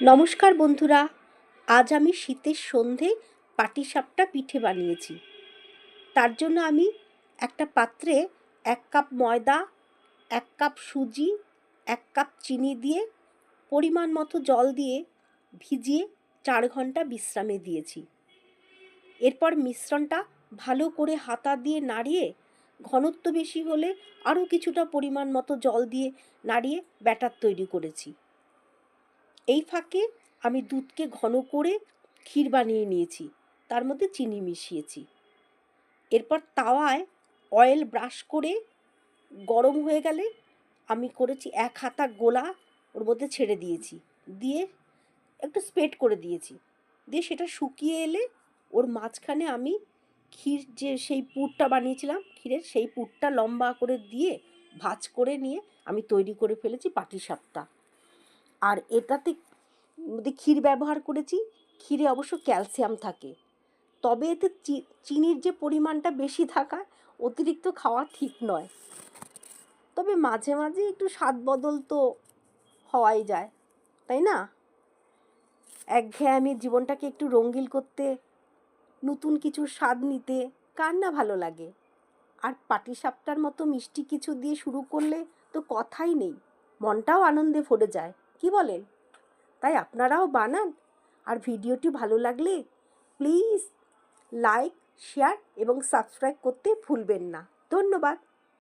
নমস্কার বন্ধুরা, আজ আমি শীতের সন্ধে পাটিসাপটা পিঠে বানিয়েছি। তার জন্য আমি একটা পাত্রে 1 কাপ ময়দা, 1 কাপ সুজি, 1 কাপ চিনি দিয়ে পরিমাণ মতো জল দিয়ে ভিজিয়ে 4 ঘন্টা বিশ্রামে দিয়েছি। এরপর মিশ্রণটা ভালো করে হাতা দিয়ে নাড়িয়ে, ঘনত্ব বেশি হলে আরও কিছুটা পরিমাণ মতো জল দিয়ে নাড়িয়ে ব্যাটার তৈরি করেছি। এই ফাঁকে আমি দুধকে ঘন করে ক্ষীর বানিয়ে নিয়েছি, তার মধ্যে চিনি মিশিয়েছি। এরপর তাওয়ায় অয়েল ব্রাশ করে গরম হয়ে গেলে আমি করেছি 1 হাতা গোলা ওর মধ্যে ছেড়ে দিয়েছি, দিয়ে একটু স্প্রেড করে দিয়েছি, দিয়ে সেটা শুকিয়ে এলে ওর মাঝখানে আমি ক্ষীর যে সেই পুরটা বানিয়েছিলাম ক্ষীরের, সেই পুরটা লম্বা করে দিয়ে ভাঁজ করে নিয়ে আমি তৈরি করে ফেলেছি পাটিসাপটা। আর এটাতে ক্ষীর ব্যবহার করেছি। ক্ষীরে অবশ্য ক্যালসিয়াম থাকে, তবে এতে চিনির যে পরিমাণটা বেশি থাকায় অতিরিক্ত খাওয়া ঠিক নয়। তবে মাঝে মাঝে একটু স্বাদ বদল তো হওয়াই যায়, তাই না? একঘেয়েমি জীবনটাকে একটু রঙিন করতে, নতুন কিছুর স্বাদ নিতে কার না ভালো লাগে? আর পাটিসাপটার মতো মিষ্টি কিছু দিয়ে শুরু করলে তো কথাই নেই, মনটাও আনন্দে ভরে যায়, কি বলেন? তাই আপনারাও বানান। আর ভিডিওটি ভালো লাগলে প্লিজ লাইক, শেয়ার এবং সাবস্ক্রাইব করতে ভুলবেন না। ধন্যবাদ।